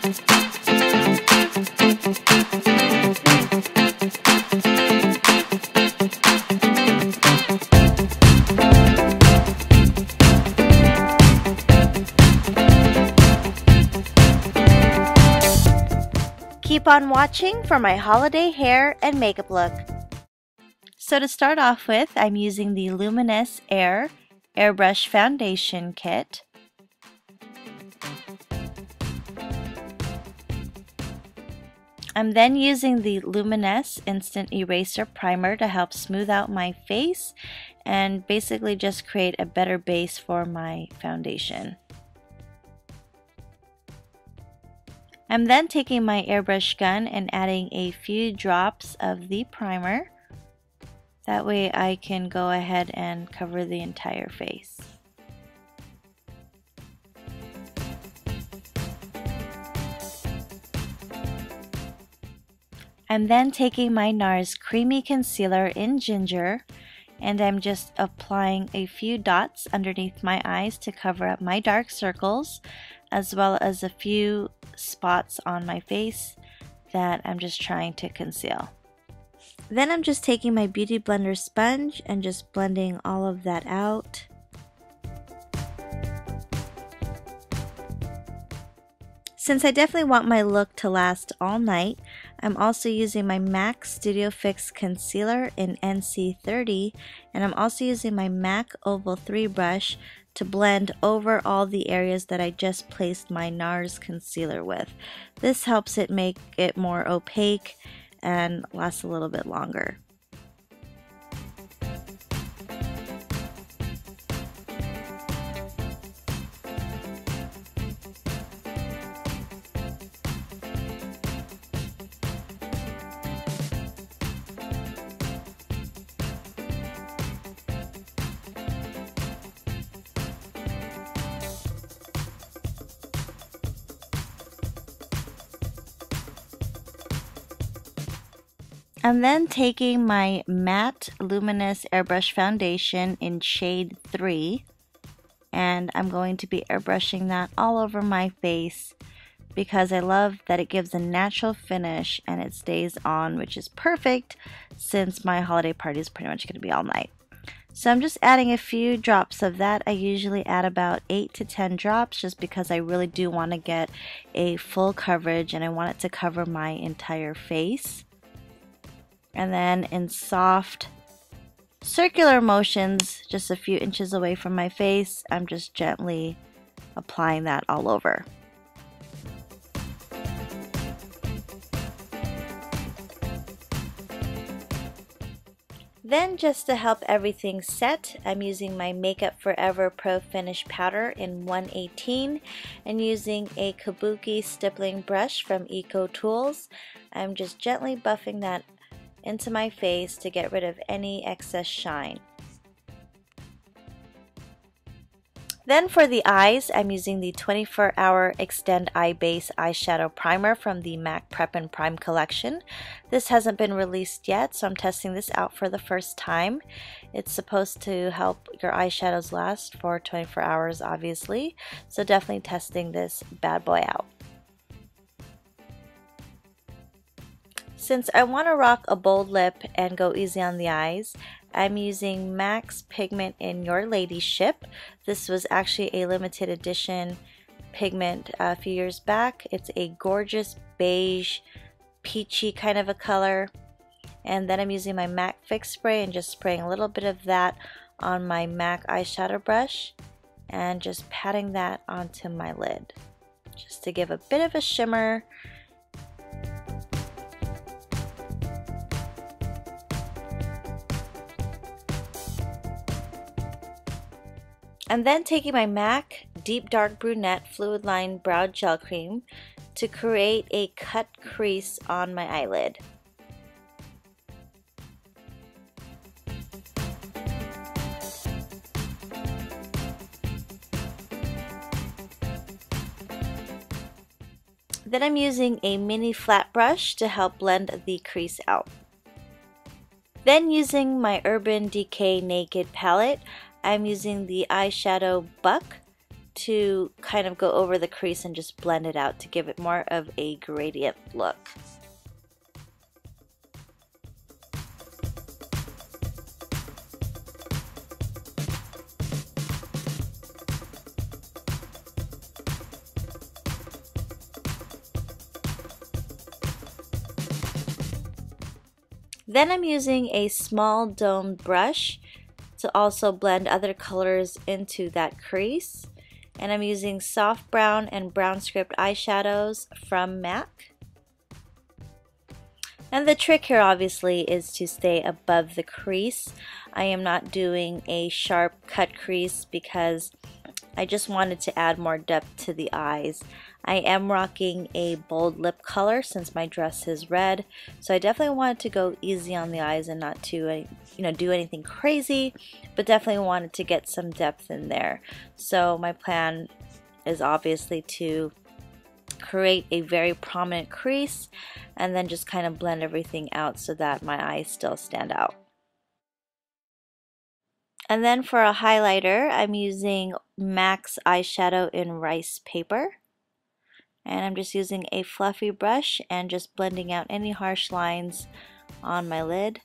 Keep on watching for my holiday hair and makeup look. So to start off with, I'm using the Luminous Air Airbrush Foundation Kit. I'm then using the Luminous Instant Eraser Primer to help smooth out my face and basically just create a better base for my foundation. I'm then taking my airbrush gun and adding a few drops of the primer. That way I can go ahead and cover the entire face. I'm then taking my NARS Creamy Concealer in Ginger, and I'm just applying a few dots underneath my eyes to cover up my dark circles, as well as a few spots on my face that I'm just trying to conceal. Then I'm just taking my Beauty Blender sponge and just blending all of that out. Since I definitely want my look to last all night, I'm also using my MAC Studio Fix Concealer in NC30, and I'm also using my MAC Oval 3 brush to blend over all the areas that I just placed my NARS concealer with. This helps it make it more opaque and last a little bit longer. I'm then taking my Matte Luminous Airbrush Foundation in shade 3, and I'm going to be airbrushing that all over my face because I love that it gives a natural finish and it stays on, which is perfect since my holiday party is pretty much going to be all night. So I'm just adding a few drops of that. I usually add about 8 to 10 drops just because I really do want to get a full coverage and I want it to cover my entire face. And then in soft circular motions, just a few inches away from my face, I'm just gently applying that all over. Then just to help everything set, I'm using my Makeup Forever Pro Finish Powder in 118 and using a Kabuki stippling brush from Eco Tools. I'm just gently buffing that into my face to get rid of any excess shine. Then for the eyes, I'm using the 24 Hour Extend Eye Base Eyeshadow Primer from the MAC Prep and Prime collection. This hasn't been released yet, so I'm testing this out for the first time. It's supposed to help your eyeshadows last for 24 hours, obviously, so definitely testing this bad boy out. Since I want to rock a bold lip and go easy on the eyes, I'm using MAC's pigment in Your Ladyship. This was actually a limited edition pigment a few years back. It's a gorgeous beige, peachy kind of a color. And then I'm using my MAC Fix Spray and just spraying a little bit of that on my MAC eyeshadow brush and just patting that onto my lid just to give a bit of a shimmer. I'm then taking my MAC Deep Dark Brunette Fluid Line Brow Gel Cream to create a cut crease on my eyelid. Then I'm using a mini flat brush to help blend the crease out. Then using my Urban Decay Naked palette, I'm using the eyeshadow Buck to kind of go over the crease and just blend it out to give it more of a gradient look. Then I'm using a small domed brush to also blend other colors into that crease. And I'm using soft brown and brown script eyeshadows from MAC. And the trick here obviously is to stay above the crease. I am not doing a sharp cut crease because I just wanted to add more depth to the eyes. I am rocking a bold lip color since my dress is red, so I definitely wanted to go easy on the eyes and not to do anything crazy, but definitely wanted to get some depth in there. So my plan is obviously to create a very prominent crease and then just kind of blend everything out so that my eyes still stand out. And then for a highlighter, I'm using MAC's eyeshadow in Rice Paper. And I'm just using a fluffy brush and just blending out any harsh lines on my lid.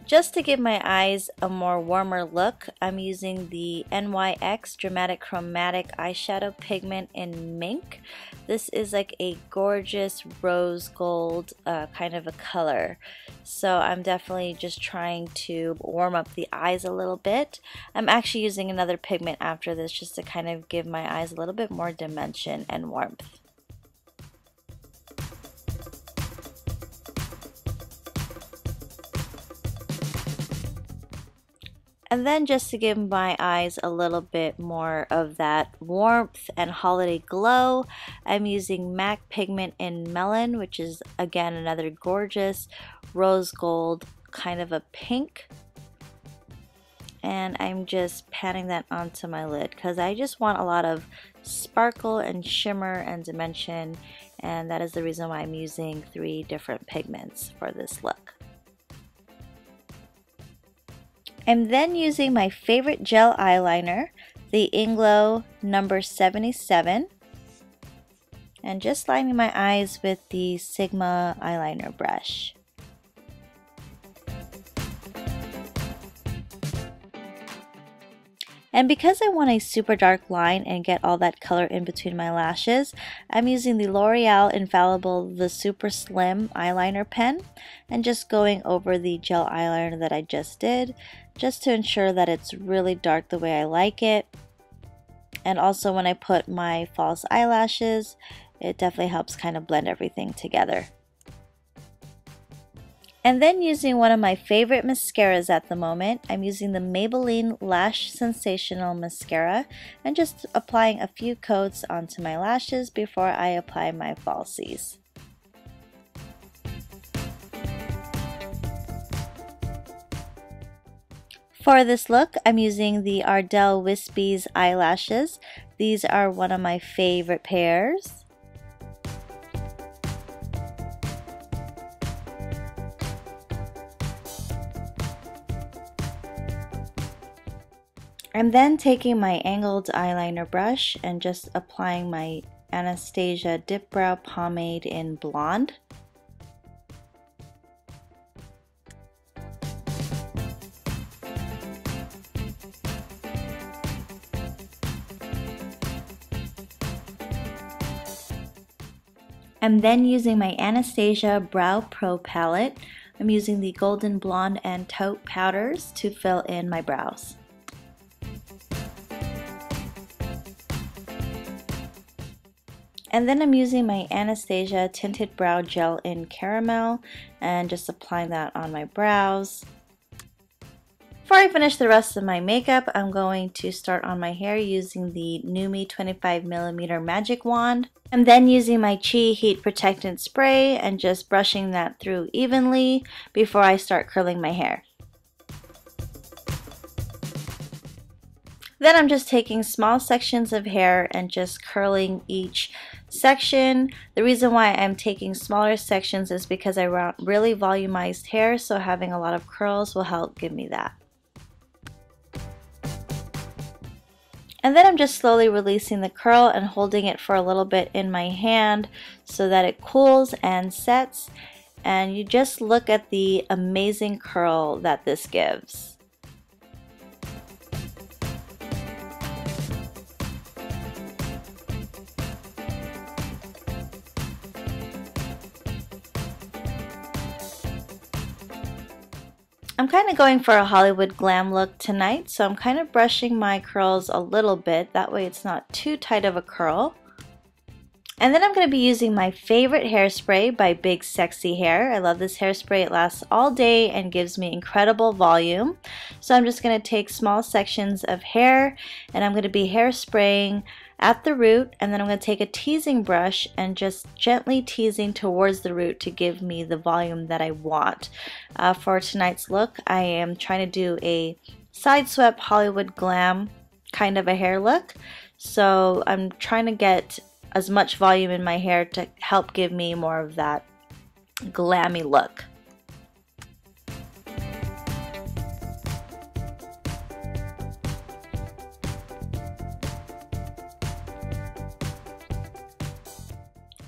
Just to give my eyes a more warmer look, I'm using the NYX Dramatic Chromatic Eyeshadow Pigment in Mink. This is like a gorgeous rose gold kind of a color. So I'm definitely just trying to warm up the eyes a little bit. I'm actually using another pigment after this just to kind of give my eyes a little bit more dimension and warmth. And then just to give my eyes a little bit more of that warmth and holiday glow, I'm using MAC Pigment in Melon, which is again another gorgeous rose gold, kind of a pink. And I'm just patting that onto my lid because I just want a lot of sparkle and shimmer and dimension, and that is the reason why I'm using 3 different pigments for this look. I'm then using my favorite gel eyeliner, the Inglow number 77, and just lining my eyes with the Sigma eyeliner brush. And because I want a super dark line and get all that color in between my lashes, I'm using the L'Oreal Infallible The Super Slim eyeliner pen and just going over the gel eyeliner that I just did, just to ensure that it's really dark the way I like it. And also when I put my false eyelashes, it definitely helps kind of blend everything together. And then using one of my favorite mascaras at the moment, I'm using the Maybelline Lash Sensational Mascara and just applying a few coats onto my lashes before I apply my falsies. For this look, I'm using the Ardell Wispies eyelashes. These are one of my favorite pairs. I'm then taking my angled eyeliner brush and just applying my Anastasia Dip Brow Pomade in Blonde. I'm then using my Anastasia Brow Pro palette. I'm using the Golden Blonde and Taupe powders to fill in my brows. And then I'm using my Anastasia Tinted Brow Gel in Caramel and just applying that on my brows. Before I finish the rest of my makeup, I'm going to start on my hair using the NuMe 25mm Magic Wand. I'm then using my Chi Heat Protectant Spray and just brushing that through evenly before I start curling my hair. Then I'm just taking small sections of hair and just curling each section. The reason why I'm taking smaller sections is because I want really volumized hair, so having a lot of curls will help give me that. And then I'm just slowly releasing the curl and holding it for a little bit in my hand so that it cools and sets. And you just look at the amazing curl that this gives. I'm kind of going for a Hollywood glam look tonight, so I'm kind of brushing my curls a little bit. That way it's not too tight of a curl. And then I'm going to be using my favorite hairspray by Big Sexy Hair. I love this hairspray. It lasts all day and gives me incredible volume. So I'm just going to take small sections of hair and I'm going to be hairspraying at the root, and then I'm going to take a teasing brush and just gently teasing towards the root to give me the volume that I want. For tonight's look, I am trying to do a side swept Hollywood glam kind of a hair look. So I'm trying to get as much volume in my hair to help give me more of that glammy look.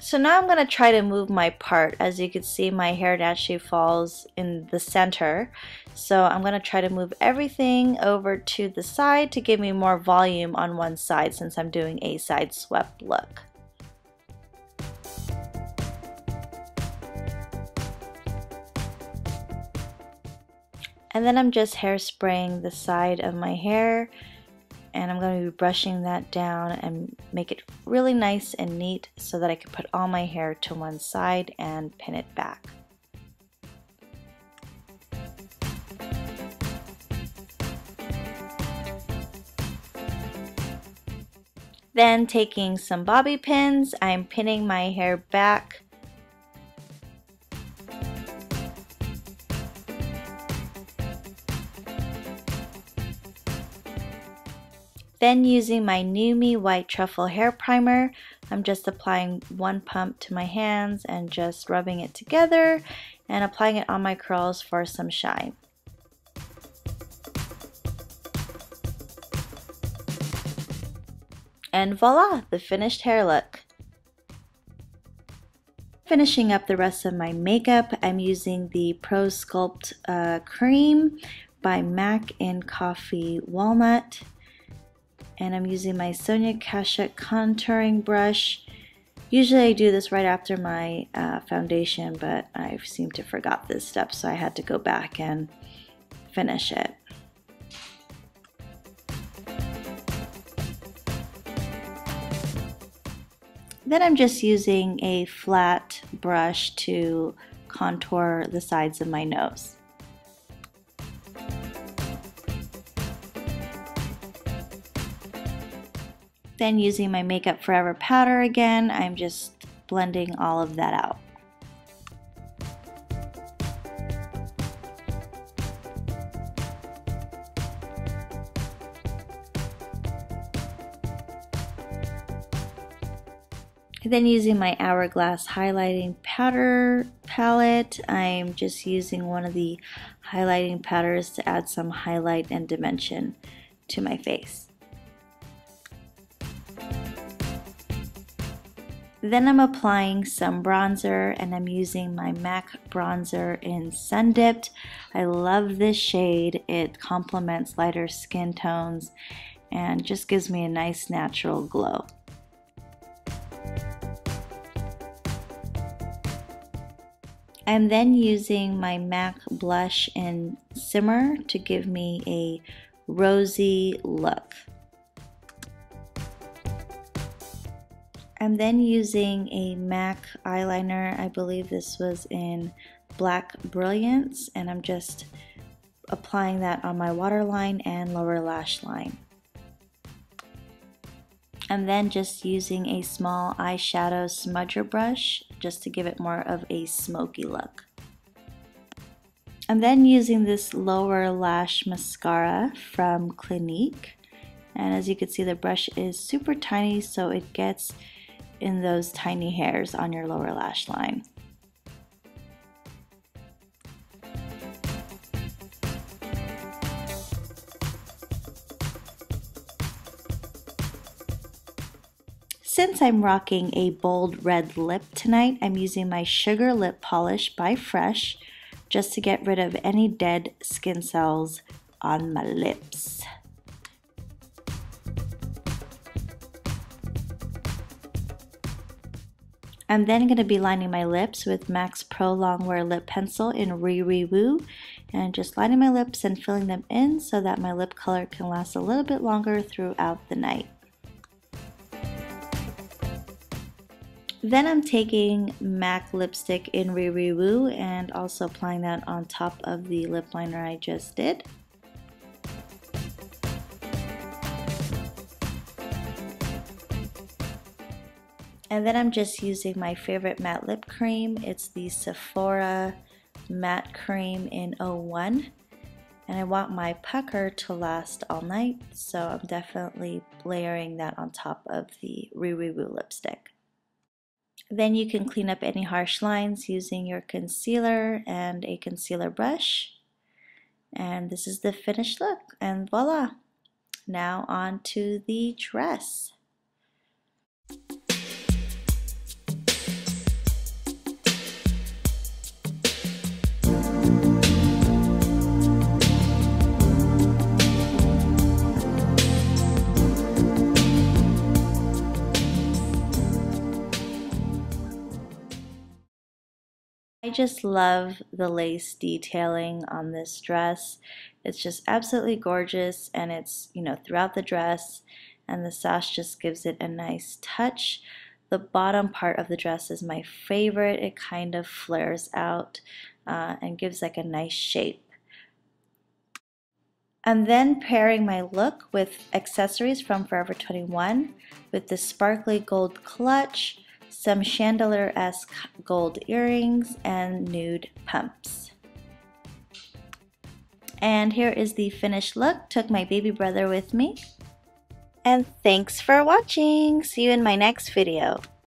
So now I'm going to try to move my part. As you can see, my hair naturally falls in the center. So I'm going to try to move everything over to the side to give me more volume on one side since I'm doing a side swept look. And then I'm just hairspraying the side of my hair, and I'm going to be brushing that down and make it really nice and neat so that I can put all my hair to one side and pin it back. Then taking some bobby pins, I'm pinning my hair back. Then using my NuMe White Truffle Hair Primer, I'm just applying one pump to my hands and just rubbing it together and applying it on my curls for some shine. And voila, the finished hair look. Finishing up the rest of my makeup, I'm using the Pro Sculpt Cream by MAC in Coffee Walnut. And I'm using my Sonia Kashuk contouring brush. Usually I do this right after my foundation, but I seem to forgot this step, so I had to go back and finish it. Then I'm just using a flat brush to contour the sides of my nose. Then using my Makeup Forever powder again, I'm just blending all of that out. Then using my Hourglass highlighting powder palette, I'm just using one of the highlighting powders to add some highlight and dimension to my face. Then I'm applying some bronzer, and I'm using my MAC bronzer in Sun Dipped. I love this shade. It complements lighter skin tones and just gives me a nice natural glow. I'm then using my MAC blush in Simmer to give me a rosy look. I'm then using a MAC eyeliner. I believe this was in Black Brilliance, and I'm just applying that on my waterline and lower lash line. I'm then just using a small eyeshadow smudger brush just to give it more of a smoky look. I'm then using this lower lash mascara from Clinique, and as you can see, the brush is super tiny, so it gets in those tiny hairs on your lower lash line. Since I'm rocking a bold red lip tonight, I'm using my Sugar Lip Polish by Fresh just to get rid of any dead skin cells on my lips. I'm then going to be lining my lips with MAC Pro Longwear Lip Pencil in Riri Woo, and just lining my lips and filling them in so that my lip color can last a little bit longer throughout the night. Then I'm taking MAC lipstick in Riri Woo and also applying that on top of the lip liner I just did. And then I'm just using my favorite matte lip cream. It's the Sephora Matte Cream in 01. And I want my pucker to last all night, so I'm definitely layering that on top of the Riri Woo lipstick. Then you can clean up any harsh lines using your concealer and a concealer brush. And this is the finished look, and voila! Now on to the dress. I just love the lace detailing on this dress. It's just absolutely gorgeous, and it's, you know, throughout the dress, and the sash just gives it a nice touch. The bottom part of the dress is my favorite. It kind of flares out and gives like a nice shape. I'm then pairing my look with accessories from Forever 21 with the sparkly gold clutch, some chandelier-esque gold earrings, and nude pumps. And here is the finished look. Took my baby brother with me. And thanks for watching. See you in my next video.